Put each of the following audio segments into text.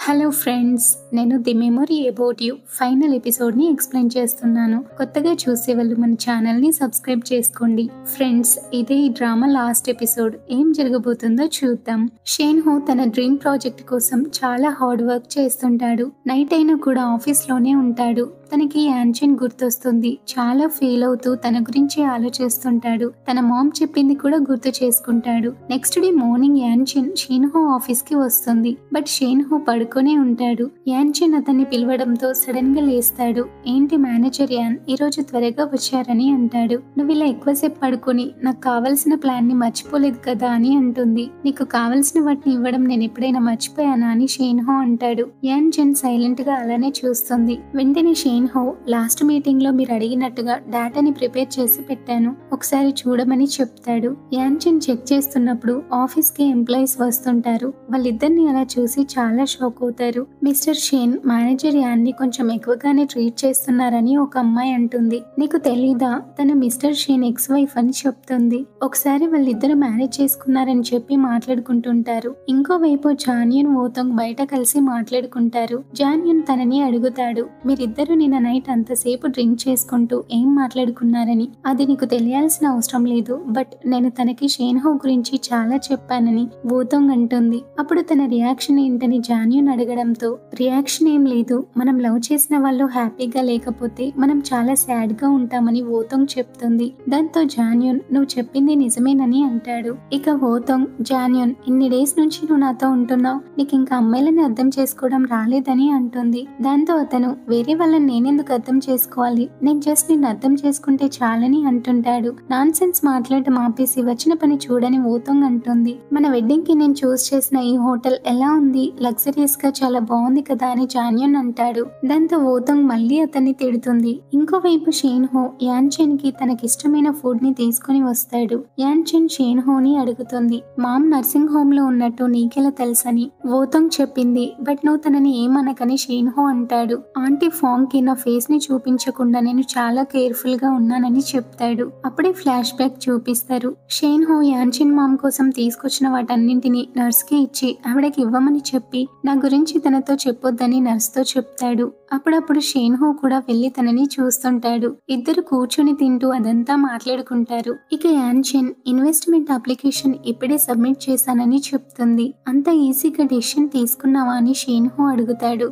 Hello friends, నేను the memory about you final ఎపిసోడ్ని explain చేస్తున్నాను. కొత్తగా చూసేవాళ్ళు మన ఛానల్ని సబ్స్క్రైబ్ చేసుకోండి. ఫ్రెండ్స్, ఇదే ఈ డ్రామా లాస్ట్ ఎపిసోడ్. ఏం జరగబోతుందో చూద్దాం. షేన్ హో తన డ్రీమ్ ప్రాజెక్ట్ కోసం చాలా హార్డ్ వర్క్ చేస్తుంటాడు. నైట్ అయినా కూడా ఆఫీస్లోనే ఉంటాడు. తనకి యాన్చెన్ గుర్తొస్తుంది. చాలా ఫీల్ అవుతూ తన గురించి ఆలోచిస్తుంటాడు. తన మామ్ చెప్పింది కూడా గుర్తు చేసుకుంటాడు. నెక్స్ట్ డే మార్నింగ్ యాన్చెన్ షేన్ హో ఆఫీస్ కి వస్తుంది. బట్ షేన్ హో పడుకొనే ఉంటాడు. యాన్చెన్ అతన్ని పిలవడంతో సడన్ గా లేస్తాడు. ఏంటి మేనేజర్ యాన్, ఈ రోజు త్వరగా వచ్చారని అంటాడు. నువ్వు ఇలా ఎక్కువసేపు పడుకొని నాకు కావలసిన ప్లాన్ ని మర్చిపోలేదు కదా అని అంటుంది. నీకు కావలసిన వాటిని ఇవ్వడం నేను ఎప్పుడైనా మర్చిపోయానా అని షేన్ హో అంటాడు. యాన్చెన్ సైలెంట్ గా అలానే చూస్తుంది. వెంటనే షేన్ హో, లాస్ట్ మీటింగ్ లో మీరు అడిగినట్టుగా డేటాని ప్రిపేర్ చేసి పెట్టాను, ఒకసారి చూడమని చెప్తాడు. యాన్చెన్ చెక్ చేస్తున్నప్పుడు ఆఫీస్ కి ఎంప్లాయీస్ వస్తుంటారు. వాళ్ళిద్దరిని అలా చూసి చాలా షాక్ అవుతారు. మిస్టర్ షేన్, మేనేజర్ యాన్ ని కొంచెం ఎక్కువగానే ట్రీట్ చేస్తున్నారని ఒక అమ్మాయి అంటుంది. నీకు తెలీదా, తన మిస్టర్ షేన్ ఎక్స్ వైఫ్ అని చెప్తుంది. ఒకసారి వాళ్ళిద్దరు మ్యారేజ్ చేసుకున్నారని చెప్పి మాట్లాడుకుంటుంటారు. ఇంకోవైపు జాన్యున్ ఓతోంగ్ బయట కలిసి మాట్లాడుకుంటారు. జాన్యున్ తనని అడుగుతాడు, మీరిద్దరు నిన్న నైట్ అంతసేపు డ్రింక్ చేసుకుంటూ ఏం మాట్లాడుకున్నారని. అది నీకు తెలియాల్సిన అవసరం లేదు, బట్ నేను తనకి షేన్ హో గురించి చాలా చెప్పానని ఓతోంగ్ అంటుంది. అప్పుడు తన రియాక్షన్ ఏంటని జాన్యున్ అడగడంతో, రియాక్షన్ ఏం లేదు, మనం లవ్ చేసిన వాళ్ళు హ్యాపీగా లేకపోతే మనం చాలా సాడ్ గా ఉంటామని ఓతోంగ్ చెప్తుంది. దాంతో జాన్యున్, నువ్వు చెప్పింది నిజమేనని అంటాడు. ఇక ఓతోంగ్, జాన్యున్, ఇన్ని డేస్ నుంచి నువ్వు నాతో ఉంటున్నావు, నీకు ఇంకా అమ్మాయిలని అర్థం చేసుకోవడం రాలేదని అంటుంది. దాంతో అతను, వేరే వాళ్ళని నేనెందుకు అర్థం చేసుకోవాలి, నేను జస్ట్ నిన్ను అర్థం చేసుకుంటే చాలని అంటుంటాడు. నాన్ సెన్స్ మాట్లాడటం ఆపేసి వచ్చిన పని చూడని ఓతోంగ్ అంటుంది. మన వెడ్డింగ్ కి నేను చూస్ చేసిన ఈ హోటల్ ఎలా ఉంది, లగ్జరియస్ గా చాలా బాగుంది కదా అని జాన్యున్ అంటాడు. దాంతో ఓతోంగ్ మళ్ళీ అతన్ని తిడుతుంది. ఇంకోవైపు షేన్ హో యాన్చెన్ కి తనకిష్టమైన ఫుడ్ ని తీసుకుని వస్తాడు. యాన్చెన్ షేన్ హోని అడుగుతుంది, మామ్ నర్సింగ్ హోమ్ లో ఉన్నట్టు నీకెలా తెలుసని. ఓతోంగ్ చెప్పింది, బట్ నువ్వు తనని ఏమనకని షేన్ హో అంటాడు. ఆంటీ ఫాంగ్ కి నా ఫేస్ ని చూపించకుండా నేను చాలా కేర్ఫుల్ గా ఉన్నానని చెప్తాడు. అప్పుడే ఫ్లాష్ బ్యాక్ చూపిస్తారు. షేన్ హో యాన్చెన్ మామ్ కోసం తీసుకొచ్చిన వాటన్నింటినీ నర్స్ కి ఇచ్చి ఆవిడకి ఇవ్వమని చెప్పి నా గురించి తనతో చెప్పొద్దని నర్స్ తో చెప్తాడు. అప్పుడప్పుడు షేన్ హో కూడా వెళ్లి తనని చూస్తుంటాడు. ఇద్దరు కూర్చుని తింటూ అదంతా మాట్లాడుకుంటారు. ఇక యాన్చెన్, ఇన్వెస్ట్మెంట్ అప్లికేషన్ ఇప్పుడే సబ్మిట్ చేశానని చెప్తుంది. అంత ఈజీగా డెసిషన్ తీసుకున్నావా అని షేన్ హో అడుగుతాడు.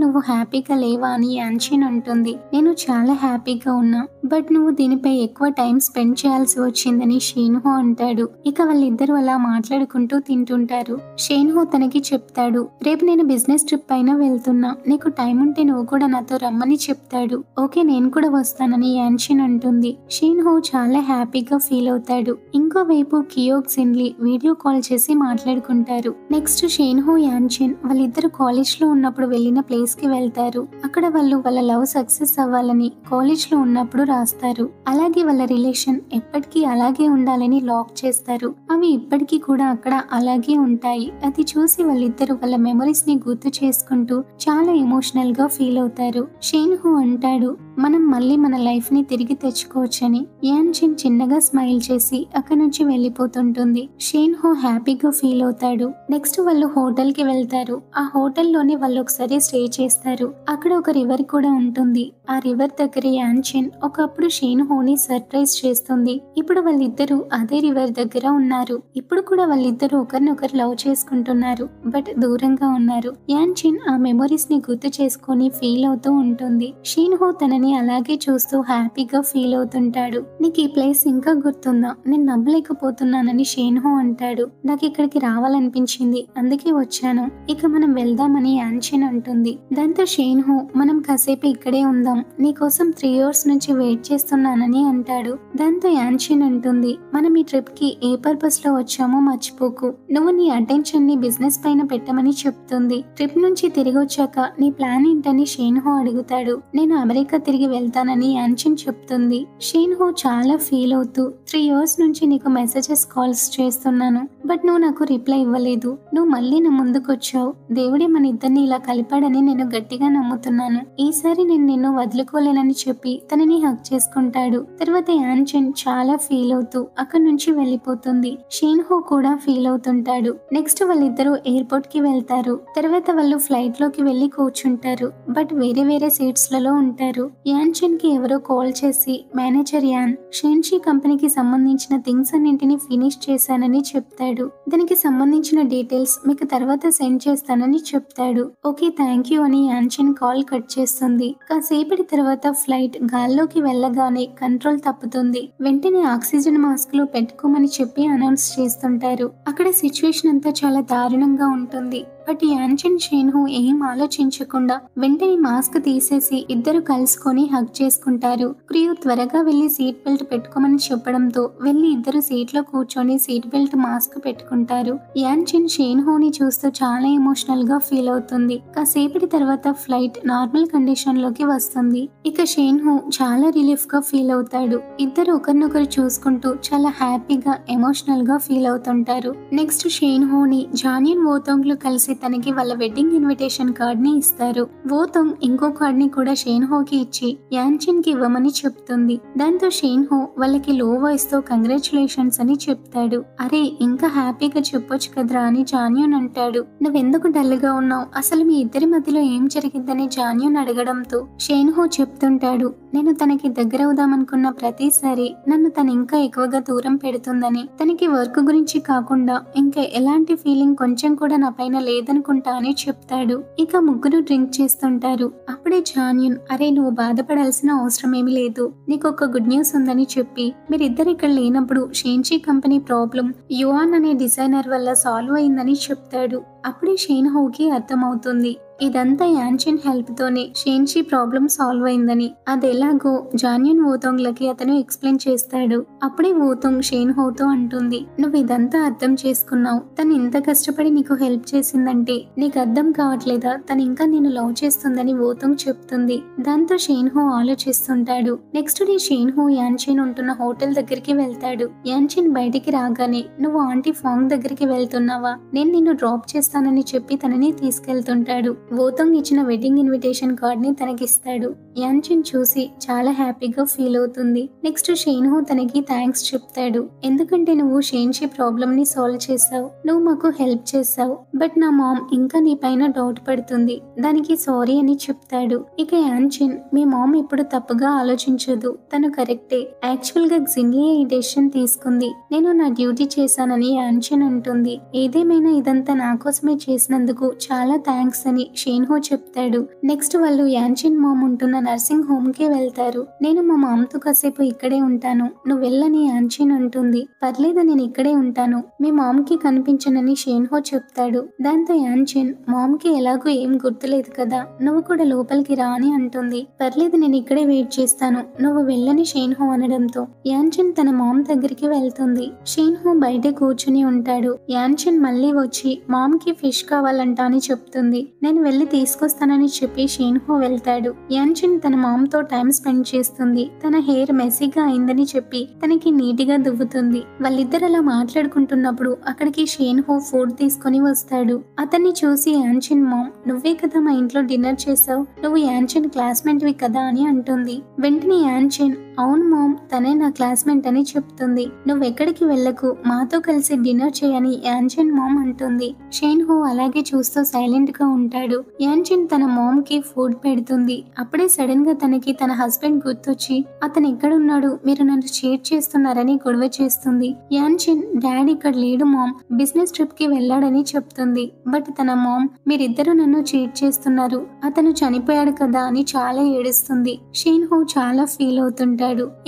నువ్వు హ్యాపీగా లేవా అని యాన్చెన్ అంటుంది. నేను చాలా హ్యాపీగా ఉన్నా, బట్ నువ్వు దీనిపై ఎక్కువ టైం స్పెండ్ చేయాల్సి వచ్చిందని షేన్ హో అంటాడు. ఇక వాళ్ళిద్దరు అలా మాట్లాడుకుంటూ తింటుంటారు. షేన్ హో తనకి చెప్తాడు, రేపు నేను బిజినెస్ ట్రిప్ పైన వెళ్తున్నా, నీకు టైం ఉంటే నువ్వు కూడా నాతో రమ్మని చెప్తాడు. ఓకే, నేను కూడా వస్తానని యాన్చెన్ అంటుంది. షేన్ హో చాలా హ్యాపీగా ఫీల్ అవుతాడు. ఇంకోవైపు కియోక్ సిన్లీ వీడియో కాల్ చేసి మాట్లాడుకుంటారు. నెక్స్ట్ షేన్ హో యాన్చెన్ వాళ్ళిద్దరు కాలేజ్ లో ఉన్నప్పుడు వెళ్ళిన ప్లేస్ కి వెళ్తారు. అక్కడ వాళ్ళు వాళ్ళ లవ్ సక్సెస్ అవ్వాలని కాలేజ్ లో ఉన్నప్పుడు రాస్తారు. అలాగే వాళ్ళ రిలేషన్ ఎప్పటికీ అలాగే ఉండాలని లాక్ చేస్తారు. అవి ఇప్పటికీ కూడా అక్కడ అలాగే ఉంటాయి. అది చూసి వాళ్ళిద్దరు వాళ్ళ మెమరీస్ ని గుర్తు చేసుకుంటూ చాలా ఎమోషనల్ గా ఫీల్ అవుతారు. షేన్ హో అంటాడు, మనం మళ్ళీ మన లైఫ్ ని తిరిగి తెచ్చుకోవచ్చని. యాన్చెన్ చిన్నగా స్మైల్ చేసి అక్కడి నుంచి వెళ్ళిపోతుంటుంది. షేన్ హో హ్యాపీగా ఫీల్ అవుతాడు. నెక్స్ట్ వాళ్ళు హోటల్ కి వెళ్తారు. ఆ హోటల్లోనే వాళ్ళు ఒకసారి స్టే చేస్తారు. అక్కడ ఒక రివర్ కూడా ఉంటుంది. ఆ రివర్ దగ్గర యాన్చెన్ ఒకప్పుడు షేన్ హోని సర్ప్రైజ్ చేస్తుంది. ఇప్పుడు వాళ్ళిద్దరూ అదే రివర్ దగ్గర ఉన్నారు. ఇప్పుడు కూడా వాళ్ళిద్దరూ ఒకరినొకరు లవ్ చేసుకుంటున్నారు, బట్ దూరంగా ఉన్నారు. యాన్చెన్ ఆ మెమరీస్ ని గుర్తు చేసుకొని ఫీల్ అవుతూ ఉంటుంది. షేన్ హో తనని అలాగే చూస్తూ హ్యాపీగా ఫీల్ అవుతుంటాడు. నీకు ఈ ప్లేస్ ఇంకా గుర్తుందా, నేను నమ్మలేకపోతున్నానని షేన్ హో అంటాడు. నాకు ఇక్కడికి రావాలనిపించింది, అందుకే వచ్చాను, ఇక మనం వెళ్దామని యాన్చెన్ అంటుంది. దాంతో షేన్ హో, మనం కాసేపు ఇక్కడే ఉందాం, నీకోసం 3 years నుంచి వెయిట్ చేస్తున్నానని అంటాడు. దాంతో యాన్చెన్ అంటుంది, మనం ఈ ట్రిప్ కి ఏ పర్పస్ లో వచ్చామో మర్చిపోకు, నువ్వు నీ అటెన్షన్ ని బిజినెస్ పైన పెట్టమని చెప్తుంది. ట్రిప్ నుంచి తిరిగి వచ్చాక నీ ప్లాన్ ఏంటని షేన్ హో అడుగుతాడు. నేను అమెరికా తిరిగి వెళ్తానని యాన్చెన్ చెప్తుంది. షేన్ హో చాలా ఫీల్ అవుతూ, 3 years నుంచి నీకు మెసేజెస్ కాల్స్ చేస్తున్నాను, బట్ నువ్వు నాకు రిప్లై ఇవ్వలేదు, నువ్వు మళ్ళీ నా ముందుకు వచ్చావు, దేవుడే మన ఇద్దరిని ఇలా కలిపాడని నేను గట్టిగా నమ్ముతున్నాను, ఈసారి నేను నిన్ను వదులుకోలేనని చెప్పి తనని హగ్ చేసుకుంటాడు. తర్వాత యాన్చెన్ చాలా ఫీల్ అవుతూ అక్కడి నుంచి వెళ్ళిపోతుంది. షేన్హో కూడా ఫీల్ అవుతుంటాడు. నెక్స్ట్ వాళ్ళిద్దరూ ఎయిర్పోర్ట్ కి వెళ్తారు. తర్వాత వాళ్ళు ఫ్లైట్ లోకి వెళ్లి కూర్చుంటారు. బట్ వేరే వేరే సీట్స్ లలో ఉంటారు. యాన్చెన్ కి ఎవరో కాల్ చేసి మేనేజర్ యాన్ షెన్షీ కంపెనీకి సంబంధించిన థింగ్స్ అన్నింటినీ ఫినిష్ చేశానని చెప్తాడు. దానికి సంబంధించిన డీటెయిల్స్ మీకు తర్వాత సెండ్ చేస్తానని చెప్తాడు. ఓకే థ్యాంక్ యూ అని యాన్చెన్ కాల్ కట్ చేస్తుంది. కాసేపటి తర్వాత ఫ్లైట్ గాల్లోకి వెళ్ళగానే కంట్రోల్ తప్పుతుంది. వెంటనే ఆక్సిజన్ మాస్క్ లో పెట్టుకోమని చెప్పి అనౌన్స్ చేస్తుంటారు. అక్కడ సిచ్యువేషన్ అంతా చాలా దారుణంగా ఉంటుంది. బట్ యాన్చెన్ షేన్హో ఏం ఆలోచించకుండా వెంటనే మాస్క్ తీసేసి ఇద్దరు కలుసుకొని హగ్ చేసుకుంటారు. క్రూ త్వరగా వెళ్లి సీట్ బెల్ట్ పెట్టుకోమని చెప్పడంతో వెళ్లి ఇద్దరు సీట్ లో కూర్చొని సీట్ బెల్ట్ మాస్క్ పెట్టుకుంటారు. యాన్చెన్ షేన్హోని చూస్తూ చాలా ఎమోషనల్ గా ఫీల్ అవుతుంది. కాసేపటి తర్వాత ఫ్లైట్ నార్మల్ కండిషన్ లోకి వస్తుంది. ఇక షేన్హో చాలా రిలీఫ్ గా ఫీల్ అవుతాడు. ఇద్దరు ఒకరినొకరు చూసుకుంటూ చాలా హ్యాపీగా ఎమోషనల్ గా ఫీల్ అవుతుంటారు. నెక్స్ట్ షేన్హోని జానియన్ వోతోంగ్ లో కలిసి తనకి వాళ్ళ వెడ్డింగ్ ఇన్విటేషన్ కార్డ్ ని ఇస్తారు. వోతోంగ్ ఇంకో కార్డ్ ని కూడా షేన్హోకి ఇచ్చి యాన్చెన్ కి ఇవ్వమని చెప్తుంది. దాంతో షేన్హో వాళ్ళకి లో వాయిస్ తో కంగ్రాచులేషన్స్ అని చెప్తాడు. అరే ఇంకా హ్యాపీగా చెప్పొచ్చు కదరా అని జానియన్ అంటాడు. నువ్వెందుకు డల్ గా ఉన్నావు, అసలు మీ ఇద్దరి మధ్యలో ఏం జరిగిందని జానియన్ అడగడంతో షేన్హో చెప్తుంటాడు, నేను తనకి దగ్గరవుదామనుకున్న ప్రతిసారి నన్ను తను ఇంకా ఎక్కువగా దూరం పెడుతుందని, తనకి వర్క్ గురించి కాకుండా ఇంకా ఎలాంటి ఫీలింగ్ కొంచెం కూడా నా పైన లేదనుకుంటా అని చెప్తాడు. ఇక ముగ్గురు డ్రింక్ చేస్తుంటారు. అప్పుడే జానియన్ అరే నువ్వు బాధపడాల్సిన అవసరం ఏమీ లేదు, నీకు ఒక గుడ్ న్యూస్ ఉందని చెప్పి మీరిద్దరు ఇక్కడ లేనప్పుడు షేన్షీ కంపెనీ ప్రాబ్లం యువాన్ అనే డిజైనర్ వల్ల సాల్వ్ అయిందని చెప్తాడు. అప్పుడే షేన్హోకి అర్థమవుతుంది ఇదంతా యాన్చెన్ హెల్ప్ తోనే షేన్షీ ప్రాబ్లం సాల్వ్ అయిందని. అది ఎలాగో జానియన్ వోతోంగ్ లకి అతను ఎక్స్ప్లెయిన్ చేస్తాడు. అప్పుడే వోతోంగ్ షేన్హోతో అంటుంది, నువ్వు ఇదంతా అర్థం చేసుకున్నావు, తను ఇంత కష్టపడి నీకు హెల్ప్ చేసిందంటే నీకు అర్థం కావట్లేదా, తను ఇంకా నేను లవ్ చేస్తుందని వోతోంగ్ చెప్తుంది. దాంతో షేన్హో ఆలోచిస్తుంటాడు. నెక్స్ట్ డే షేన్హో యాన్చెన్ ఉంటున్న హోటల్ దగ్గరికి వెళ్తాడు. యాన్చెన్ బయటికి రాగానే నువ్వు ఆంటీ ఫాంగ్ దగ్గరికి వెళ్తున్నావా, నేను నిన్ను డ్రాప్ చేస్తానని చెప్పి తనని తీసుకెళ్తుంటాడు. వోతోంగ్ ఇచ్చిన వెడ్డింగ్ ఇన్విటేషన్ కార్డ్ ని తనకిస్తాడు. యాన్చెన్ చూసి చాలా హ్యాపీగా ఫీల్ అవుతుంది. నెక్స్ట్ షేన్హో తనకి థ్యాంక్స్ చెప్తాడు. ఎందుకంటే నువ్వు షేన్షీ ప్రాబ్లం ని సాల్వ్ చేసావు, నువ్వు మాకు హెల్ప్ చేసావు. బట్ నా మామ్ ఇంకా నీ పైన డౌట్ పడుతుంది, దానికి సారీ అని చెప్తాడు. ఇక యాన్చెన్ మీ మామ్ ఇప్పుడు తప్పుగా ఆలోచించదు, తను కరెక్టే, యాక్చువల్ గా జిన్లీ ఈ డెసిషన్ తీసుకుంది, నేను నా డ్యూటీ చేశానని యాన్చెన్ అంటుంది. ఏదేమైనా ఇదంతా నా కోసమే చేసినందుకు చాలా థ్యాంక్స్ అని షేన్హో చెప్తాడు. నెక్స్ట్ వాళ్ళు యాన్చెన్ మామ్ ఉంటున్న నర్సింగ్ హోమ్ కి వెళ్తారు. నేను మా మామ్తో కాసేపు ఇక్కడే ఉంటాను, నువ్వు వెళ్ళని యాన్చెన్ అంటుంది. పర్లేదు నేను ఇక్కడే ఉంటాను, మీ మామ్ కి కనిపించనని షేన్హో చెప్తాడు. దాంతో యాన్చెన్ మామ్ కి ఎలాగో ఏం గుర్తులేదు కదా, నువ్వు కూడా లోపలికి రా అని అంటుంది. పర్లేదు నేను ఇక్కడే వెయిట్ చేస్తాను, నువ్వు వెళ్ళని షేన్హో అనడంతో యాన్చెన్ తన మామ్ దగ్గరికి వెళ్తుంది. షేన్హో బయట కూర్చుని ఉంటాడు. యాన్చెన్ మళ్ళీ వచ్చి మామ్ కి ఫిష్ కావాలంట అని చెప్తుంది. నేను వెళ్ళి తీసుకొస్తానని చెప్పి షేన్హో వెళ్తాడు. యాన్చెన్ తన మామ్ తో టైం స్పెండ్ చేస్తుంది. తన హెయిర్ మెస్సీగా అయిందని చెప్పి తనకి నీటిగా దువ్వుతుంది. వాళ్ళిద్దరు అలా మాట్లాడుకుంటున్నప్పుడు అక్కడికి షేన్హో ఫుడ్ తీసుకొని వస్తాడు. అతన్ని చూసి యాన్చెన్ మామ్ నువ్వే కదా మా ఇంట్లో డిన్నర్ చేసావు, నువ్వు యాన్చెన్ క్లాస్మేట్ వి కదా అని అంటుంది. వెంటనే యాన్చెన్ అవును మామ్, తనే నా క్లాస్మేట్ అని చెప్తుంది. నువ్వెక్కడికి వెళ్ళకు, మాతో కలిసి డిన్నర్ చేయని యాన్చెన్ మామ్ అంటుంది. షేన్హో అలాగే చూస్తూ సైలెంట్ గా ఉంటాడు. యాన్చెన్ తన మామ్ కి ఫుడ్ పెడుతుంది. అప్పుడే సడన్ గా తనకి తన హస్బెండ్ గుర్తొచ్చి అతను ఎక్కడున్నాడు, మీరు నన్ను చీట్ చేస్తున్నారని గొడవ చేస్తుంది. యాన్చెన్ డాడీ ఇక్కడ లేడు మామ్, బిజినెస్ ట్రిప్ కి వెళ్ళాడని చెప్తుంది. బట్ తన మామ్ మీరిద్దరు నన్ను చీట్ చేస్తున్నారు, అతను చనిపోయాడు కదా అని చాలా ఏడుస్తుంది. షేన్హో చాలా ఫీల్ అవుతుంటాడు.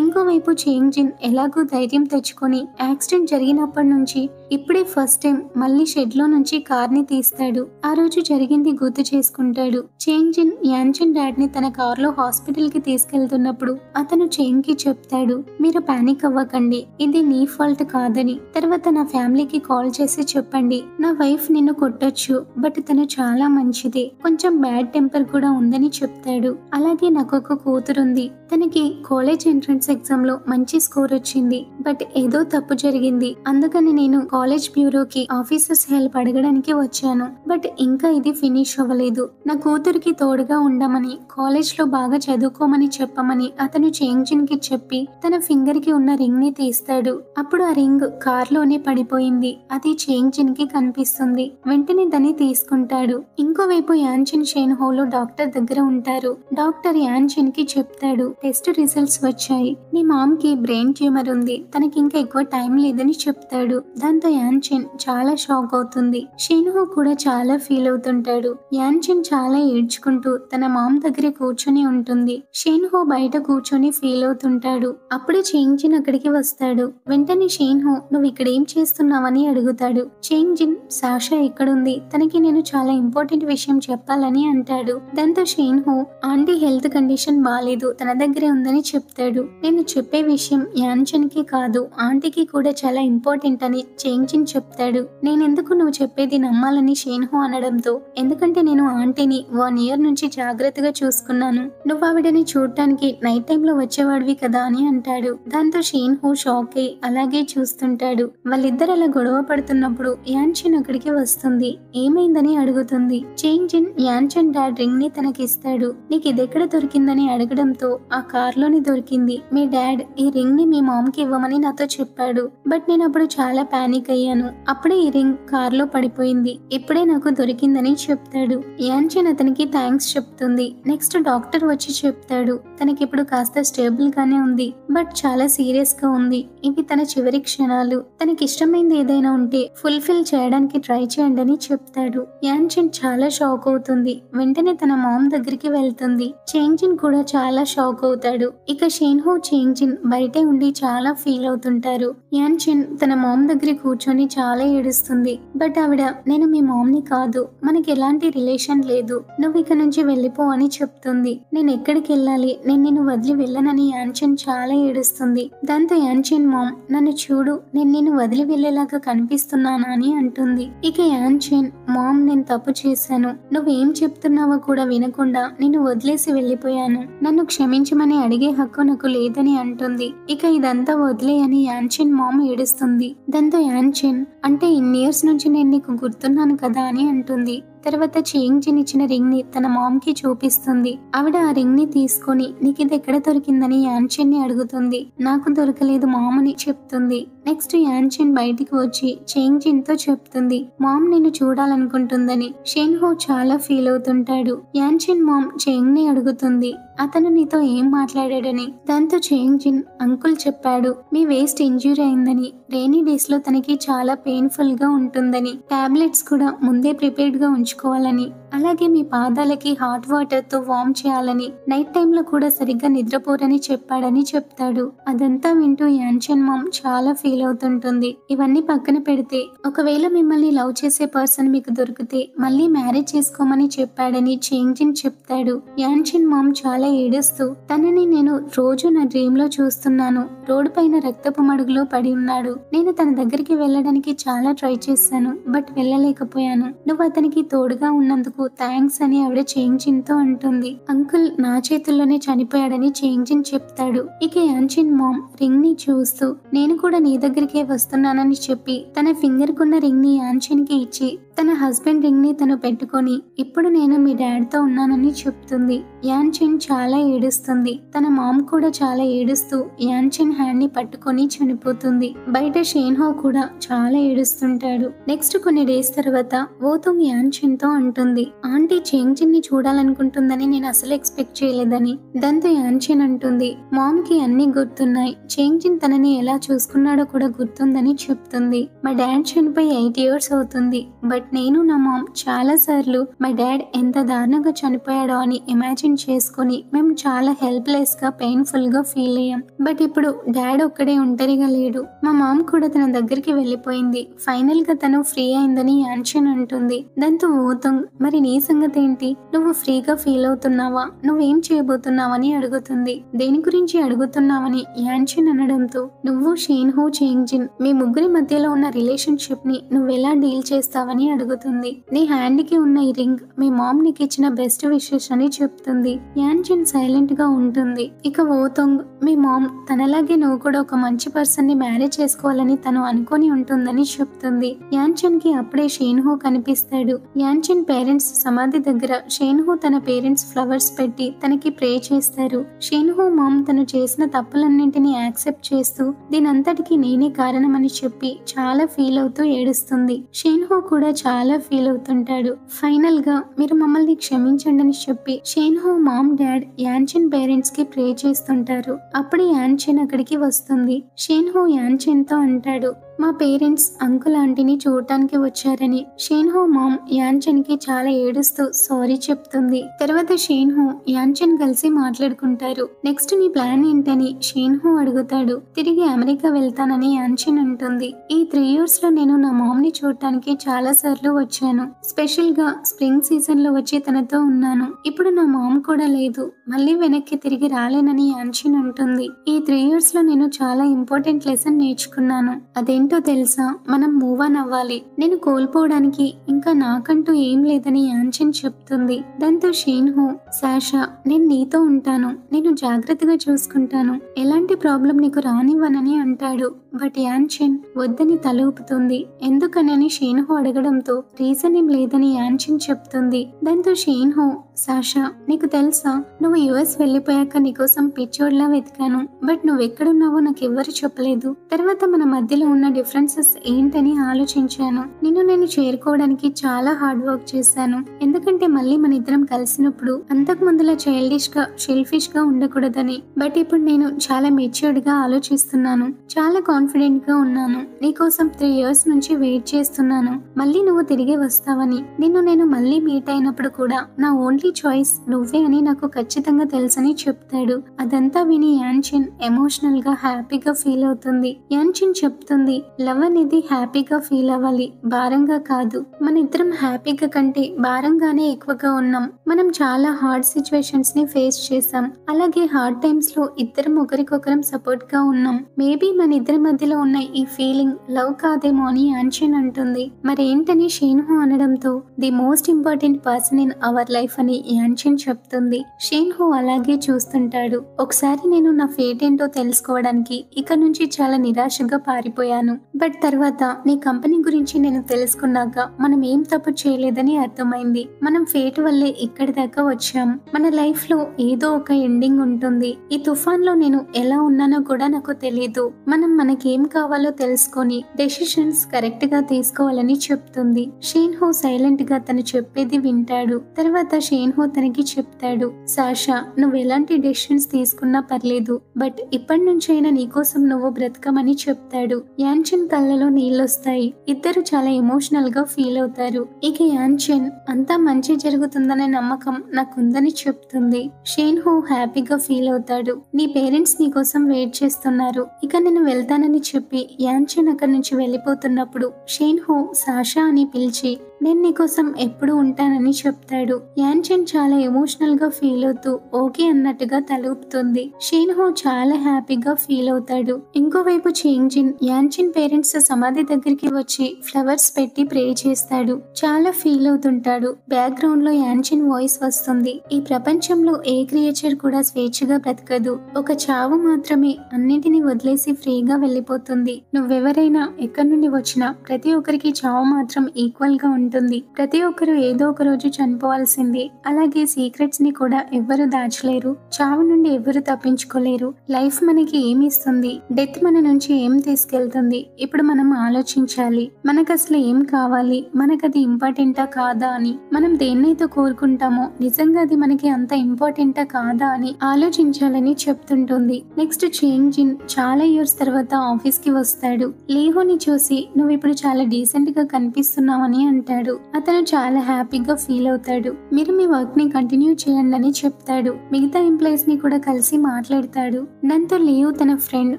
ఇంకోవైపు చేంజిన్ ఎలాగో ధైర్యం తెచ్చుకొని యాక్సిడెంట్ జరిగినప్పటి నుంచి ఇప్పుడే ఫస్ట్ టైం మళ్ళీ షెడ్ లో నుంచి కార్ ని తీస్తాడు. ఆ రోజు జరిగింది గుర్తు చేసుకుంటాడు. చేంజిన్ యాన్చెన్ డాడ్ ని తన కార్ లో హాస్పిటల్ కి తీసుకెళ్తున్నప్పుడు అతను చేంగ్ కి చెప్తాడు, మీరు పానిక్ అవ్వకండి, ఇది నీ ఫాల్ట్ కాదని, తర్వాత నా ఫ్యామిలీకి కాల్ చేసి చెప్పండి, నా వైఫ్ నిన్ను కొట్టొచ్చు బట్ తను చాలా మంచిది, కొంచెం బ్యాడ్ టెంపర్ కూడా ఉందని చెప్తాడు. అలాగే నాకు ఒక కూతురుంది, తనకి కాలేజ్ ఎంట్రన్స్ ఎగ్జామ్ లో మంచి స్కోర్ వచ్చింది, బట్ ఏదో తప్పు జరిగింది, అందుకని నేను కాలేజ్ బ్యూరోకి ఆఫీసర్స్ హెల్ప్ అడగడానికి వచ్చాను. బట్ ఇంకా ఇది ఫినిష్ అవ్వలేదు. నా కూతురికి తోడుగా ఉండమని, కాలేజ్ లో బాగా చదువుకోమని చెప్పమని అతను చేంజిన్ కి చెప్పి తన ఫింగర్ కి ఉన్న రింగ్ ని తీస్తాడు. అప్పుడు ఆ రింగ్ కార్ లోనే పడిపోయింది. అది చేంజిన్ కి కనిపిస్తుంది. వెంటనే దాన్ని తీసుకుంటాడు. ఇంకోవైపు యాన్చిన్ షేన్ హోలో డాక్టర్ దగ్గర ఉంటారు. డాక్టర్ యాన్చిన్ కి చెప్తాడు, టెస్ట్ రిజల్ట్స్ వచ్చాయి. నీ మామ్ కి బ్రెయిన్ ట్యూమర్ ఉంది. తనకి ఇంకా ఎక్కువ టైం లేదని చెప్తాడు. దాంతో యాన్చిన్ చాలా షాక్ అవుతుంది. షేన్ హో కూడా చాలా ఫీల్ అవుతుంటాడు. యాన్చిన్ చాలా ఏడ్చుకుంటూ తన మామ్ దగ్గర కూర్చొని ఉంటుంది. షేన్ హో బయట కూర్చొని ఫీల్ అవుతుంటాడు. అప్పుడే చేంజిన్ అక్కడికి వస్తాడు. వెంటనే షేన్ హో నువ్వు ఇక్కడ ఏం చేస్తున్నావని అడుగుతాడు. చేంజిన్ సాషా ఎక్కడుంది, తనకి నేను చాలా ఇంపార్టెంట్ విషయం చెప్పాలని అంటాడు. దాంతో షేన్ హో ఆంటీ హెల్త్ కండిషన్ బాలేదు, తన దగ్గరే ఉందని చెప్తాడు. నేను చెప్పే విషయం యాన్చిన్ కి కాదు, ఆంటీకి కూడా చాలా ఇంపార్టెంట్ అని చేంజిన్ చెప్తాడు. నేనెందుకు నువ్వు చెప్పేది నమ్మాలని షేన్ హో అనడంతో, ఎందుకంటే నేను ఆంటీని 1 year నుంచి జాగ్రత్తగా చూసుకున్నాను. నువ్వు ఆవిడని చూడటానికి నైట్ టైం లో వచ్చేవాడివి కదా అని అంటాడు. దాంతో షేన్ హో షాక్ అయి అలాగే చూస్తుంటాడు. వాళ్ళిద్దరు అలా గొడవ పడుతున్నప్పుడు యాన్చిన్ అక్కడికి వస్తుంది. ఏమైందని అడుగుతుంది. చేంజిన్ యాన్చిన్ డాడ్ రింగ్ ని తనకిస్తాడు. నీకు ఇదెక్కడ దొరికిందని అడగడంతో, ఆ కార్ లోని దొరికింది. మీ డాడ్ ఈ రింగ్ ని మీ మామ్ కి ఇవ్వమని నాతో చెప్పాడు. బట్ నేను అప్పుడు చాలా పానిక్ అయ్యాను. అప్పుడే ఈ రింగ్ కార్ లో పడిపోయింది. ఇప్పుడే నాకు దొరికిందని చెప్తాడు. యాన్చిన్ అతనికి థ్యాంక్స్ చెప్తుంది. నెక్స్ట్ డాక్టర్ వచ్చి చెప్తాడు, తనకిప్పుడు కాస్త స్టేబుల్ గానే ఉంది, బట్ చాలా సీరియస్ గా ఉంది. ఇవి తన చివరి క్షణాలు. తనకిష్టమైంది ఏదైనా ఉంటే ఫుల్ఫిల్ చేయడానికి ట్రై చేయండి అని చెప్తాడు. యాన్చిన్ చాలా షాక్ అవుతుంది. వెంటనే తన మామ్ దగ్గరికి వెళ్తుంది. చేంజిన్ కూడా చాలా షాక్ అవుతాడు. ఇక షేన్ హో చేంజిన్ బయటే ఉండి చాలా ఫీల్ అవుతుంటారు. యాన్చిన్ తన మామ్ దగ్గర కూర్చొని చాలా ఏడుస్తుంది. బట్ ఆవిడ, నేను మీ మామ్ ని కాదు, మనకి ఎలాంటి రిలేషన్ లేదు, నువ్వు ఇక నుంచి వెళ్ళిపో అని చెప్తుంది. నేను ఎక్కడికి వెళ్ళాలి, నేను నిన్ను వదిలి వెళ్ళనని యాన్చిన్ చాలా ఏడుస్తుంది. దాంతో యాన్చిన్ మామ్, నన్ను చూడు, నేను నిన్ను వదిలి వెళ్ళేలాగా కనిపిస్తున్నానా అని అంటుంది. ఇక యాన్చిన్, మామ్ నేను తప్పు చేశాను, నువ్వేం చెప్తున్నావో కూడా వినకుండా నిన్ను వదిలేసి వెళ్ళిపోయాను, నన్ను క్షమించమని అడిగే హక్కు నాకు లేదని అంటుంది. ఇక ఇదంతా వదిలే అని యాన్చిన్ మామ్ ఏడుస్తుంది. దాంతో యాన్చిన్, అంటే ఇన్ని ఇయర్స్ నుంచి నేను నీకు గుర్తున్నాను కదా అని అంటుంది. తర్వాత చేంజిన్ ఇచ్చిన రింగ్ ని తన మామ్ కి చూపిస్తుంది. ఆవిడ ఆ రింగ్ ని తీసుకొని, నీకు ఇది ఎక్కడ దొరికిందని యాన్చిన్ ని అడుగుతుంది. నాకు దొరకలేదు మామ్ అని చెప్తుంది. నెక్స్ట్ యాన్చిన్ బయటికి వచ్చి చేంజిన్ తో చెప్తుంది, మామ్ నిన్ను చూడాలనుకుంటుందని. షేన్ హో చాలా ఫీల్ అవుతుంటాడు. యాన్చిన్ మామ్ చేంగ్ ని అడుగుతుంది, అతను నీతో ఏం మాట్లాడాడని. దాంతో చేంజిన్, అంకుల్ చెప్పాడు మీ వేస్ట్ ఇంజ్యూరీ అయిందని, రెయినీ డేస్ లో తనకి చాలా పెయిన్ఫుల్ గా ఉంటుందని, టాబ్లెట్స్ కూడా ముందే ప్రిపేర్డ్ గా ఉంచుకోవాలని, అలాగే మీ పాదాలకి హాట్ వాటర్ తో వార్మ్ చేయాలని, నైట్ టైం లో కూడా సరిగ్గా నిద్రపోరని చెప్పాడని చెప్తాడు. అదంతా వింటూ యాన్చిన్ మామ్ చాలా ఫీల్ అవుతుంటుంది. ఇవన్నీ పక్కన పెడితే, ఒకవేళ మిమ్మల్ని లవ్ చేసే పర్సన్ మీకు దొరికితే మళ్ళీ మ్యారేజ్ చేసుకోమని చెప్పాడని చేంజిన్ చెప్తాడు. యాన్చిన్ మామ్ చాలా ఏడుస్తూ, తనని నేను రోజు నా డ్రీమ్ లో చూస్తున్నాను, రోడ్డు పైన రక్తపు మడుగులో పడి ఉన్నాడు, నేను తన దగ్గరికి వెళ్ళడానికి చాలా ట్రై చేశాను, బట్ వెళ్ళలేకపోయాను, నువ్వు అతనికి తోడుగా ఉన్నందుకు థ్యాంక్స్ అని ఆవిడ చేంజిన్ తో అంటుంది. అంకుల్ నా చేతుల్లోనే చనిపోయాడని చేంజిన్ చెప్తాడు. ఇక యాన్చిన్ మామ్ రింగ్ ని చూస్తూ, నేను కూడా నీ దగ్గరికే వస్తున్నానని చెప్పి తన ఫింగర్ కున్న రింగ్ ని యాన్చిన్ కి ఇచ్చి తన హస్బెండ్ రింగ్ ని తను పెట్టుకొని, ఇప్పుడు నేను మీ డాడ్ తో ఉన్నానని చెప్తుంది. యాన్చిన్ చాలా ఏడుస్తుంది. తన మామ్ కూడా చాలా ఏడుస్తూ యాన్చిన్ హ్యాండ్ ని పట్టుకొని చనిపోతుంది. బయట షేన్ హో కూడా చాలా ఏడుస్తుంటాడు. నెక్స్ట్ కొన్ని డేస్ తర్వాత ఓతుంగ్ యాన్చిన్ తో అంటుంది, ఆంటీ చేంజిన్ ని చూడాలనుకుంటుందని నేను అసలు ఎక్స్పెక్ట్ చేయలేదని. దాంతో యాన్చిన్ అంటుంది, మామ్ కి అన్ని గుర్తున్నాయి, చేంజిన్ తనని ఎలా చూసుకున్నాడో కూడా గుర్తుందని చెప్తుంది. మా డాడ్ చనిపోయి 8 years అవుతుంది. బట్ నేను నా మామ్ చాలా సార్లు మా డాడ్ ఎంత దారుణంగా చనిపోయాడో అని ఇమాజిన్ చేసుకుని మేము చాలా హెల్ప్లెస్ గా పెయిన్ఫుల్ గా ఫీల్ అయ్యాం. బట్ ఇప్పుడు డాడ్ ఒక్కడే ఒంటరిగా లేడు, మా మామ్ కూడా తన దగ్గరికి వెళ్ళిపోయింది, ఫైనల్ గా తను ఫ్రీ అయిందని యాన్చిన్ అంటుంది. దాంతో ఓతుంగ్, మరి నీ సంగతి ఏంటి, నువ్వు ఫ్రీగా ఫీల్ అవుతున్నావా, నువ్వేం చేయబోతున్నావని అడుగుతుంది. దేని గురించి అడుగుతున్నావని యాన్చిన్ అనడంతో, నువ్వు షేన్ హో చేంజిన్ మీ ముగ్గురి మధ్యలో ఉన్న రిలేషన్షిప్ ని నువ్వెలా డీల్ చేస్తావని అడుగుతుంది. నీ హ్యాండ్ కి ఉన్న ఈ రింగ్ మీ మామ్ నీకు ఇచ్చిన బెస్ట్ విషెస్ అని చెప్తుంది. యాన్చిన్ సైలెంట్ గా ఉంటుంది. ఇక ఓతొంగ్ మీ మామ్ తనలాగే నువ్వు కూడా ఒక మంచి పర్సన్ ని మ్యారేజ్ చేసుకోవాలని తను అనుకొని ఉంటుందని చెప్తుంది. యాన్చిన్ కి అప్పుడే షేన్హో కనిపిస్తాడు. యాన్చిన్ పేరెంట్స్ సమాధి దగ్గర షేన్హో తన పేరెంట్స్ ఫ్లవర్స్ పెట్టి తనకి ప్రే చేస్తారు. షేన్హో మామ్ తను చేసిన తప్పులన్నింటినీ యాక్సెప్ట్ చేస్తూ దీనంతటికి నేనే కారణమని చెప్పి చాలా ఫీల్ అవుతూ ఏడుస్తుంది. షేన్హో కూడా చాలా ఫీల్ అవుతుంటాడు. ఫైనల్ గా మీరు మమ్మల్ని క్షమించండి అని చెప్పి షేన్హో మామ్ డాడ్ యాన్చిన్ పేరెంట్స్ కి ప్రే చేస్తుంటారు. అప్పుడు యాన్చిన్ అక్కడికి వస్తుంది. షేన్హో యాన్చిన్ తో అంటాడు, మా పేరెంట్స్ అంకుల్ ఆంటీని చూడటానికి వచ్చారని. షేన్హో మామ్ యాన్చిన్ కి చాలా ఏడుస్తూ సారీ చెప్తుంది. తర్వాత షేన్హో యాన్చిన్ కలిసి మాట్లాడుకుంటారు. నెక్స్ట్ నీ ప్లాన్ ఏంటని షేన్హో అడుగుతాడు. తిరిగి అమెరికా వెళ్తానని యాన్చిన్ అంటుంది. ఈ 3 years లో నేను నా మామ్ ని చూడటానికి చాలా సార్లు వచ్చాను. స్పెషల్ గా స్ప్రింగ్ సీజన్ లో వచ్చి తనతో ఉన్నాను. ఇప్పుడు నా మామ్ కూడా లేదు. మళ్ళీ వెనక్కి తిరిగి రాలేనని యాన్చిన్ అంటుంది. ఈ 3 years లో నేను చాలా ఇంపార్టెంట్ లెసన్ నేర్చుకున్నాను. అదేంటో తెలుసా, మనం మూవ్ ఆన్ అవ్వాలి. నేను కోల్పోవడానికి ఇంకా నాకంటూ ఏం లేదని యాన్చిన్ చెప్తుంది. దాంతో షేన్హో, సాషా నేను నీతో ఉంటాను, నేను జాగ్రత్తగా చూసుకుంటాను, ఎలాంటి ప్రాబ్లం నీకు రానివ్వనని అంటాడు. బట్ యాన్చిన్ వద్దని తల ఊపుతుంది. ఎందుకనని షేన్హో అడగడంతో రీజన్ ఏం లేదని యాన్చిన్ చెప్తుంది. దాంతో షేన్హో, సాషా నీకు తెలుసా, నువ్వు యుఎస్ వెళ్ళిపోయాక నీకోసం పిచ్చోడ్లా వెతికాను. బట్ నువ్వెక్కడున్నావో నాకెవ్వరు చెప్పలేదు. తర్వాత మన మధ్యలో ఉన్న డిఫరెన్సెస్ ఏంటని ఆలోచించాను. నేను చేరుకోవడానికి చాలా హార్డ్ వర్క్ చేశాను. ఎందుకంటే మళ్ళీ మన ఇద్దరం కలిసినప్పుడు అంతకు ముందులా చైల్డిష్ గా షెల్ఫిష్ గా ఉండకూడదని. బట్ ఇప్పుడు నేను చాలా మెచ్యూర్డ్ గా ఆలోచిస్తున్నాను. చాలా కాన్ఫిడెంట్ గా ఉన్నాను. నీకోసం 3 years నుంచి వెయిట్ చేస్తున్నాను. మళ్ళీ నువ్వు తిరిగి వస్తావని. నేను మళ్ళీ మీట్ అయినప్పుడు కూడా నా ఓన్లీ చాయిస్ నువ్వే అని నాకు ఖచ్చితంగా తెలుసని చెప్తాడు. అదంతా విని యాన్చిన్ ఎమోషనల్ గా హ్యాపీగా ఫీల్ అవుతుంది. యాన్చిన్ చెప్తుంది, లవ్ అనేది హ్యాపీగా ఫీల్ అవ్వాలి, భారంగా కాదు. మన ఇద్దరం హ్యాపీగా కంటే భారంగానే ఎక్కువగా ఉన్నాం. మనం చాలా హార్డ్ సిచ్యువేషన్స్ ని ఫేస్ చేసాం. అలాగే హార్డ్ టైమ్స్ లో ఇద్దరం ఒకరికొకరం సపోర్ట్ గా ఉన్నాం. మేబీ మన ఇద్దరి మధ్యలో ఉన్న ఈ ఫీలింగ్ లవ్ కాదేమో అని యాన్చిన్ అంటుంది. మరేంటని షేన్హో అనడంతో the most important person in our life అని యాన్చిన్ చెప్తుంది. షేన్హో అలాగే చూస్తుంటాడు. ఒకసారి నేను నా ఫేట్ ఏంటో తెలుసుకోవడానికి ఇక్కడ నుంచి చాలా నిరాశగా పారిపోయాను. బట్ తర్వాత నీ కంపెనీ గురించి నేను తెలుసుకున్నాక మనం ఏం తప్పు చేయలేదని అర్థమైంది. మనం ఫేట్ వల్లే ఇక్కడి దాకా వచ్చాం. మన లైఫ్ లో ఏదో ఒక ఎండింగ్ ఉంటుంది. ఈ తుఫాన్ లో నేను ఎలా ఉన్నానో కూడా నాకు తెలియదు. మనం మనకేం కావాలో తెలుసుకొని డెసిషన్స్ కరెక్ట్ గా తీసుకోవాలని చెప్తుంది. షేన్హో సైలెంట్ గా తను చెప్పేది వింటాడు. తర్వాత షేన్హో తనకి చెప్తాడు, సాషా నువ్వు ఎలాంటి డెసిషన్స్ తీసుకున్నా పర్లేదు, బట్ ఇప్పటి నుంచైనా నీకోసం నువ్వు బ్రతకమని చెప్తాడు. యాన్చిన్ కళ్ళలో నీళ్ళొస్తాయి. ఇద్దరు చాలా ఎమోషనల్ గా ఫీల్ అవుతారు. ఇక యాన్చిన్ అంతా మంచి జరుగుతుందనే నమ్మకం నాకుందని చెప్తుంది. షేన్హో హ్యాపీగా ఫీల్ అవుతాడు. నీ పేరెంట్స్ నీ కోసం వెయిట్ చేస్తున్నారు. ఇక నేను వెళ్తానని చెప్పి యాన్చిన్ అక్కడి నుంచి వెళ్ళిపోతున్నప్పుడు షేన్హో సాషా అని పిలిచి నేను నీకోసం ఎప్పుడు ఉంటానని చెప్తాడు. యాన్చిన్ చాలా ఎమోషనల్ గా ఫీల్ అవుతూ ఓకే అన్నట్టుగా తలూపుతుంది. షేన్హో చాలా హ్యాపీగా ఫీల్ అవుతాడు. ఇంకోవైపు చేంజిన్ యాన్చిన్ పేరెంట్స్ సమాధి దగ్గరికి వచ్చి ఫ్లవర్స్ పెట్టి ప్రే చేస్తాడు. చాలా ఫీల్ అవుతుంటాడు. బ్యాక్గ్రౌండ్ లో యాన్చిన్ వాయిస్ వస్తుంది. ఈ ప్రపంచంలో ఏ క్రియేచర్ కూడా స్వేచ్ఛగా బ్రతకదు. ఒక చావు మాత్రమే అన్నింటినీ వదిలేసి ఫ్రీగా వెళ్ళిపోతుంది. నువ్వెవరైనా ఎక్కడి నుండి వచ్చినా ప్రతి ఒక్కరికి చావు మాత్రం ఈక్వల్ గా ఉంటుంది. ప్రతి ఒక్కరు ఏదో ఒక రోజు చనిపోవాల్సిందే. అలాగే సీక్రెట్స్ ని కూడా ఎవ్వరు దాచలేరు. చావు నుండి ఎవ్వరు తప్పించుకోలేరు. లైఫ్ మనకి ఏమి ఇస్తుంది, డెత్ మన నుంచి ఏం తీసుకెళ్తుంది. ఇప్పుడు మనం ఆలోచించాలి. మనకు అసలు ఏం కావాలి, మనకు అది ఇంపార్టెంటా కాదా అని. మనం దేన్నైతే కోరుకుంటామో నిజంగా అది మనకి అంత ఇంపార్టెంటా కాదా అని ఆలోచించాలని చెప్తుంటుంది. నెక్స్ట్ చేంజిన్ చాలా ఇయర్స్ తర్వాత ఆఫీస్ కి వస్తాడు. లీహోని చూసి నువ్వు ఇప్పుడు చాలా డీసెంట్ గా కనిపిస్తున్నావని అంటాడు. అతను చాలా హ్యాపీగా ఫీల్ అవుతాడు. మీరు మీ వర్క్ ని కంటిన్యూ చేయండి అని చెప్తాడు. మిగతా ఎంప్లాయీస్ ని కూడా కలిసి మాట్లాడతాడు. దాంతో లియో తన ఫ్రెండ్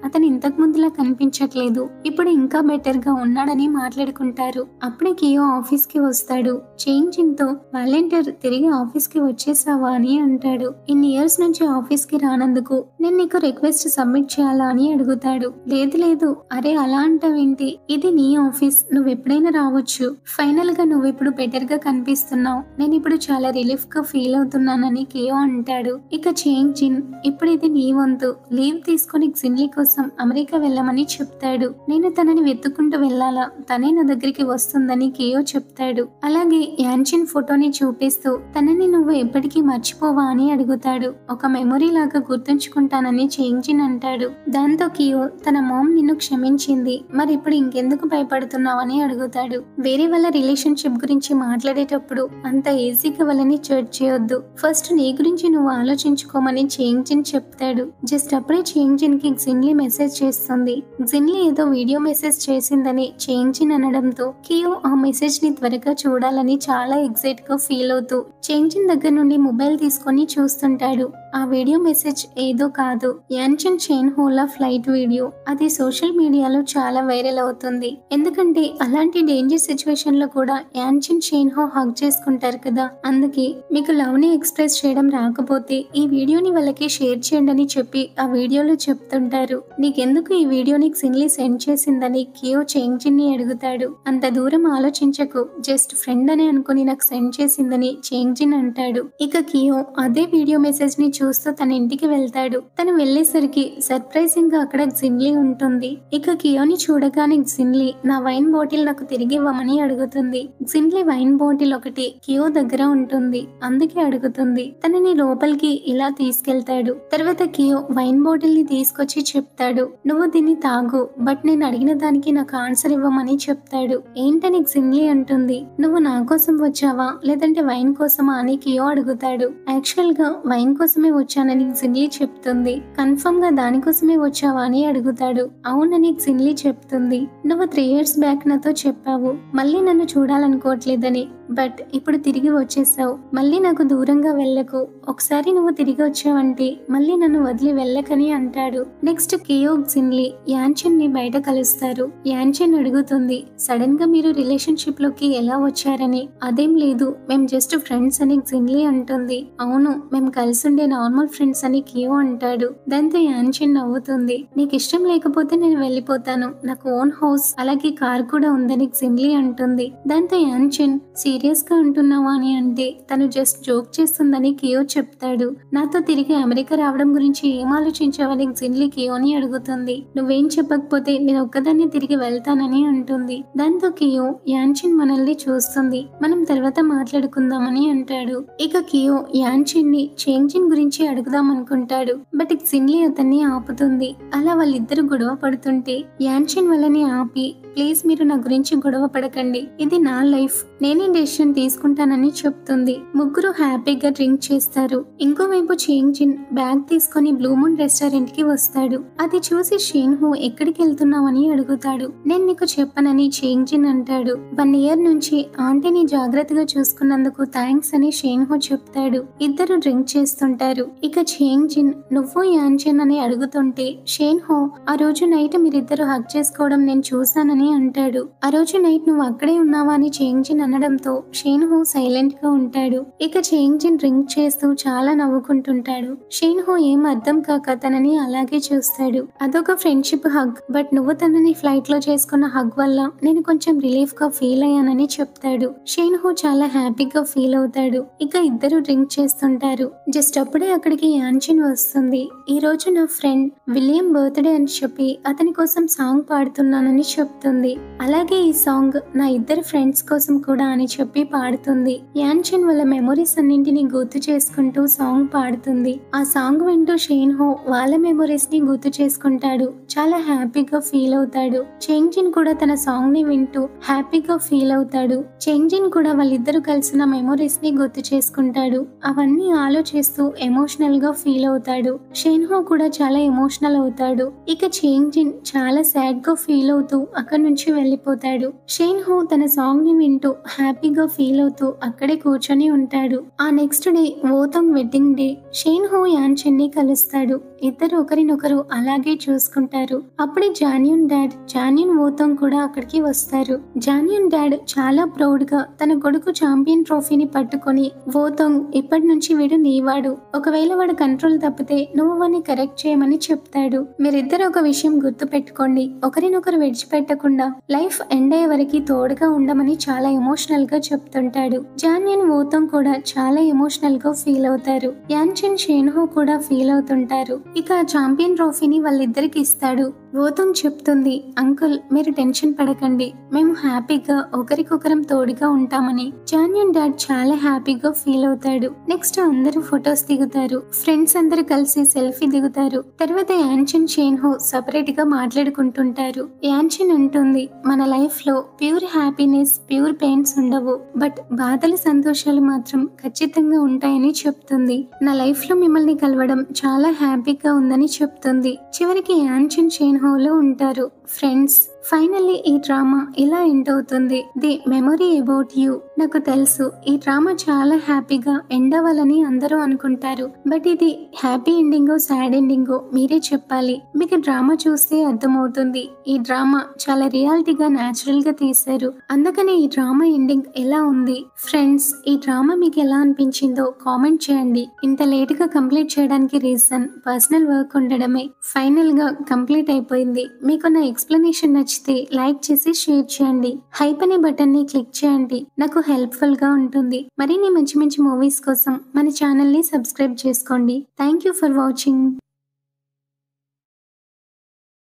అతను ఇంతకు ముందులా కనిపించట్లేదు, ఇప్పుడు ఇంకా బెటర్ గా ఉన్నాడని మాట్లాడుకుంటారు. అప్పుడే కియో ఆఫీస్ కి వస్తాడు. చేంజిన్ తో వాలంటీర్ తిరిగి ఆఫీస్ కి వచ్చేసావా అని అంటాడు. ఇన్ని ఇయర్స్ నుంచి ఆఫీస్ కి రానందుకు నేను నీకు రిక్వెస్ట్ సబ్మిట్ చేయాలా అని అడుగుతాడు. లేదు లేదు, అరే అలా అంటావేంటి, ఇది నీ ఆఫీస్, నువ్వు ఎప్పుడైనా రావచ్చు. ఫైనల్ గా నువ్వు ఇప్పుడు బెటర్ గా కనిపిస్తున్నావు, నేను ఇప్పుడు చాలా రిలీఫ్ గా ఫీల్ అవుతున్నానని కియో అంటాడు. ఇక చేంజిన్, ఇప్పుడు ఇది నీ వంతు, లీవ్ తీసుకుని జిన్లీ కోసం అమెరికా వెళ్ళమని చెప్తాడు. నేను తనని వెతుక్కుంటూ వెళ్ళాలా, తనే నా దగ్గరికి వస్తుందని కియో చెప్తాడు. అలాగే యాన్చిన్ ఫోటోని చూపిస్తూ తనని నువ్వు ఎప్పటికీ మర్చిపోవా అని అడుగుతాడు. ఒక మెమొరీ లాగా గుర్తుంచుకుంటానని చేంజిన్ అంటాడు. దాంతో కియో తన మామ్ నిన్ను క్షమించింది, మరి ఇప్పుడు ఇంకెందుకు భయపడుతున్నావని అడుగుతాడు. వేరే వాళ్ళ రిలేషన్షిప్ గురించి మాట్లాడేటప్పుడు అంత ఈజీగా వాళ్ళని జడ్జ్ చేయొద్దు, ఫస్ట్ నీ గురించి నువ్వు ఆలోచించుకోమని చేంజిన్ చెప్తాడు. జస్ట్ అప్పుడే చేంజిన్ కి జిన్లీ మెసేజ్ చేస్తుంది. జిన్లీ ఏదో వీడియో మెసేజ్ చేసిందని చేంజిన్ అనడంతో కియో ఆ మెసేజ్ ని త్వరగా చూడాలని చాలా ఎక్సైట్ గా ఫీల్ అవుతూ చేంజిన్ దగ్గర నుండి మొబైల్ తీసుకొని చూస్తుంటాడు. ఆ వీడియో మెసేజ్ ఏదో కాదు, యాన్చిన్ చైన్ హోలా ఫ్లైట్ వీడియో. అది సోషల్ మీడియాలో చాలా వైరల్ అవుతుంది. ఎందుకంటే అలాంటి డేంజర్ సిచ్యువేషన్ లో కూడా యాన్చిన్ చైన్ హో హగ్ చేసుకుంటారు కదా, అందుకే మీకు లవ్ ని ఎక్స్ప్రెస్ చేయడం రాకపోతే ఈ వీడియోని వాళ్ళకి షేర్ చేయండి అని చెప్పి ఆ వీడియోలో చెప్తుంటారు. నీకెందుకు ఈ వీడియోని జిన్లీ సెండ్ చేసిందని కియో చేంజిన్ ని అడుగుతాడు. అంత దూరం ఆలోచించకు, జస్ట్ ఫ్రెండ్ అని అనుకుని నాకు సెండ్ చేసిందని చేంజిన్ అంటాడు. ఇక కియో అదే వీడియో మెసేజ్ ని చూస్తూ తన ఇంటికి వెళ్తాడు. తను వెళ్లేసరికి సర్ప్రైజింగ్ గా అక్కడ జిన్లీ ఉంటుంది. ఇక కియోని చూడగానే జిన్లీ నా వైన్ బాటిల్ నాకు తిరిగి ఇవ్వమని అడుగుతుంది. జిన్లీ వైన్ బాటిల్ ఒకటి కియో దగ్గర ఉంటుంది, అందుకే అడుగుతుంది. తనని లోపలికి ఇలా తీసుకెళ్తాడు. తర్వాత కియో వైన్ బాటిల్ ని తీసుకొచ్చి చెప్తాడు, నువ్వు దీన్ని తాగు, బట్ నేను అడిగిన దానికి నాకు ఆన్సర్ ఇవ్వమని చెప్తాడు. ఏంటని జిన్లీ అంటుంది. నువ్వు నా కోసం వచ్చావా లేదంటే వైన్ కోసమా అని కియో అడుగుతాడు. యాక్చువల్ గా వైన్ కోసమే వచ్చానని జిన్లీ చెప్తుంది. కన్ఫర్మ్ గా దానికోసమే వచ్చావా అని అడుగుతాడు. అవునని జిన్లీ చెప్తుంది. నువ్వు 3 years బ్యాక్ నాతో చెప్పావు మళ్ళీ నన్ను చూడాలనుకోవట్లేదని, బట్ ఇప్పుడు తిరిగి వచ్చేసావు, మళ్ళీ నాకు దూరంగా వెళ్ళకు, ఒకసారి నువ్వు తిరిగి వచ్చావంటే మళ్ళీ నన్ను వదిలి వెళ్ళకని అంటాడు. నెక్స్ట్ కియో జిన్లీ యాన్చిన్ ని బయట కలుస్తారు. యాన్చిన్ అడుగుతుంది, సడన్ గా మీరు రిలేషన్షిప్ లోకి ఎలా వచ్చారని. అదేం లేదు, మేం జస్ట్ ఫ్రెండ్స్ అని జిన్లీ అంటుంది. అవును, మేము కలిసి ఉండే నార్మల్ ఫ్రెండ్స్ అని కియో అంటాడు. దాంతో యాన్చిన్ నవ్వుతుంది. నీకు ఇష్టం లేకపోతే నేను వెళ్ళిపోతాను, నాకు ఓన్ హౌస్ అలాగే కార్ కూడా ఉందని జిన్లీ అంటుంది. దాంతో యాన్చిన్ సీరియస్ గా అంటున్నావా అని అంటే తను జస్ట్ జోక్ చేస్తుందని కియో చెప్తాడు. నాతో తిరిగి అమెరికా రావడం గురించి ఏం ఆలోచించావని జిన్లీ కియోని అడుగుతుంది. నువ్వేం చెప్పకపోతే నేను ఒక్కదాన్ని తిరిగి వెళ్తానని అంటుంది. దాంతో కియో యాన్చిన్ మనల్ని చూస్తుంది, మనం తర్వాత మాట్లాడుకుందామని అంటాడు. ఇక కియో యాన్చిన్ ని చేంజిన్ గురించి అడుగుదాం అనుకుంటాడు, బట్ జిన్లీ అతన్ని ఆపుతుంది. అలా వాళ్ళిద్దరు గొడవ పడుతుంటే యాన్చిన్ వాళ్ళని ఆపి, ప్లీజ్ మీరు నా గురించి గొడవ పడకండి, ఇది నా లైఫ్, నేనే డెసిషన్ తీసుకుంటానని చెప్తుంది. ముగ్గురు హ్యాపీగా డ్రింక్ చేస్తారు. ఇంకోవైపు చేంజిన్ బ్యాగ్ తీసుకుని బ్లూ మూన్ రెస్టారెంట్ కి వస్తాడు. అది చూసి షేన్ హో ఎక్కడికి వెళ్తున్నావని అడుగుతాడు. నేను నీకు చెప్పనని చేంజిన్ అంటాడు. 1 year నుంచి ఆంటీని జాగ్రత్తగా చూసుకున్నందుకు థ్యాంక్స్ అని షేన్ హో చెప్తాడు. ఇద్దరు డ్రింక్ చేస్తుంటారు. ఇక చేంజిన్ నువ్వు యాన్చిన్ అని అడుగుతుంటే షేన్ హో ఆ రోజు నైట్ మీరిద్దరు హగ్ చేసుకోవడం నేను చూసానని అంటాడు. ఆ రోజు నైట్ నువ్వు అక్కడే ఉన్నావా అని చేంజిన్ అనడంతో షేన్ హో సైలెంట్ గా ఉంటాడు. ఇక చేంజిన్ డ్రింక్ చేస్తూ చాలా నవ్వుకుంటుంటాడు. షేన్ హో ఏం అర్థం కాక తనని అలాగే చూస్తాడు. అదొక ఫ్రెండ్షిప్ హగ్, బట్ నువ్వు తనని ఫ్లైట్ లో చేసుకున్న హగ్ వల్ల నేను కొంచెం రిలీఫ్ గా ఫీల్ అయ్యానని చెప్తాడు. షేన్ హో చాలా హ్యాపీగా ఫీల్ అవుతాడు. ఇక ఇద్దరు డ్రింక్ చేస్తుంటారు. జస్ట్ అప్పుడే అక్కడికి యాన్చిన్ వస్తుంది. ఈ రోజు నా ఫ్రెండ్ విలియం బర్త్డే అని చెప్పి అతని కోసం సాంగ్ పాడుతున్నానని చెప్తుంది. అలాగే ఈ సాంగ్ నా ఇద్దరు ఫ్రెండ్స్ కోసం కూడా అని చెప్పి పాడుతుంది. యాన్చిన్ వాళ్ళ మెమొరీస్ అన్నింటినీ గుర్తు చేసుకుంటూ సాంగ్ పాడుతుంది. ఆ సాంగ్ వింటూ షేన్ హో వాళ్ళ మెమొరీస్ ని గుర్తు చేసుకుంటాడు. చాలా హ్యాపీగా ఫీల్ అవుతాడు. చేంజిన్ కూడా తన సాంగ్ ని వింటూ హ్యాపీగా ఫీల్ అవుతాడు. చేంజిన్ కూడా వాళ్ళిద్దరు కలిసిన మెమొరీస్ ని గుర్తు చేసుకుంటాడు. అవన్నీ ఆలోచిస్తూ ఎమోషనల్ గా ఫీల్ అవుతాడు. షేన్ హో కూడా చాలా ఎమోషనల్ అవుతాడు. ఇక చేంజిన్ చాలా సాడ్ గా ఫీల్ అవుతూ అక్కడి నుంచి వెళ్ళిపోతాడు. షేన్ హో తన సాంగ్ ని వింటూ హ్యాపీగా ఫీల్ అవుతూ అక్కడే కూర్చొని ఉంటాడు. ఆ నెక్స్ట్ డే వోతాంగ్ వెడ్డింగ్ డే. షేన్ హో యాన్చిన్ ని కలుస్తాడు. ఇద్దరు ఒకరినొకరు అలాగే చూసుకుంటారు. అప్పుడే జాన్యూన్ డాడ్ జాన్యూన్ ఓతం కూడా అక్కడికి వస్తారు. జాన్యూన్ డాడ్ చాలా ప్రౌడ్ గా తన కొడుకు ఛాంపియన్ ట్రోఫీని పట్టుకొని, ఓతోంగ్ ఇప్పటి నుంచి వీడు నీవాడు, ఒకవేళ వాడు కంట్రోల్ తప్పితే నువ్వు వాడిని కరెక్ట్ చేయమని చెప్తాడు. మీరిద్దరు ఒక విషయం గుర్తు పెట్టుకోండి, ఒకరినొకరు విడిచిపెట్టకుండా లైఫ్ ఎండ్ అయ్యే వరకు తోడుగా ఉండమని చాలా ఎమోషనల్ గా చెప్తుంటాడు. జాన్యూన్ ఓతోంగ్ కూడా చాలా ఎమోషనల్ గా ఫీల్ అవుతారు. యాన్చెన్ షేన్హో కూడా ఫీల్ అవుతుంటారు. ఇక ఛాంపియన్ ట్రోఫీని వాళ్ళిద్దరికి ఇస్తాడు. ఓతోంగ్ చెప్తుంది, అంకుల్ మీరు టెన్షన్ పడకండి, మేము హ్యాపీగా ఒకరికొకరం తోడుగా ఉంటామని. జాన్యూన్ డాడ్ చాలా హ్యాపీగా ఫీల్ అవుతాడు. నెక్స్ట్ అందరూ ఫొటోస్ దిగుతారు. ఫ్రెండ్స్ అందరూ కలిసి సెల్ఫీ దిగుతారు. తర్వాత యాన్చెన్ షేన్హో సపరేట్ గా మాట్లాడుకుంటుంటారు. యాన్చెన్ అంటుంది, మన లైఫ్ లో ప్యూర్ హ్యాపీనెస్ ప్యూర్ పెయిన్స్ ఉండవు, బట్ బాధలు సంతోషాలు మాత్రం ఖచ్చితంగా ఉంటాయని చెప్తుంది. నా లైఫ్ లో మిమ్మల్ని కలవడం చాలా హ్యాపీగా ఉందని చెప్తుంది. చివరికి యాన్చెన్ షేన్హోలో ఉంటారు. ఫ్రెండ్స్, ఫైనల్లీ ఈ డ్రామా ఇలా ఎండ్ అవుతుంది. The memory about you. నాకు తెలుసు ఈ డ్రామా చాలా హ్యాపీగా ఎండ్ అవ్వాలని అందరూ అనుకుంటారు, బట్ ఇది హ్యాపీ ఎండింగో సాడ్ ఎండింగో మీరే చెప్పాలి. మీకు డ్రామా చూస్తే అర్థమవుతుంది. ఈ డ్రామా చాలా రియాలిటీగా న్యాచురల్ గా తీశారు, అందుకని ఈ డ్రామా ఎండింగ్ ఎలా ఉంది. ఫ్రెండ్స్, ఈ డ్రామా మీకు ఎలా అనిపించిందో కామెంట్ చేయండి. ఇంత లేట్ గా కంప్లీట్ చేయడానికి రీజన్ పర్సనల్ వర్క్ ఉండడమే. ఫైనల్ గా కంప్లీట్ అయిపోయింది. మీకు నా ఎక్స్ప్లెనేషన్ నచ్చితే లైక్ చేసి షేర్ చేయండి. హైప్ అనే బటన్ ని క్లిక్ చేయండి, నాకు హెల్ప్ఫుల్ గా ఉంటుంది. మరిన్ని మంచి మంచి మూవీస్ కోసం మన ఛానల్ ని సబ్స్క్రైబ్ చేసుకోండి. Thank you for watching.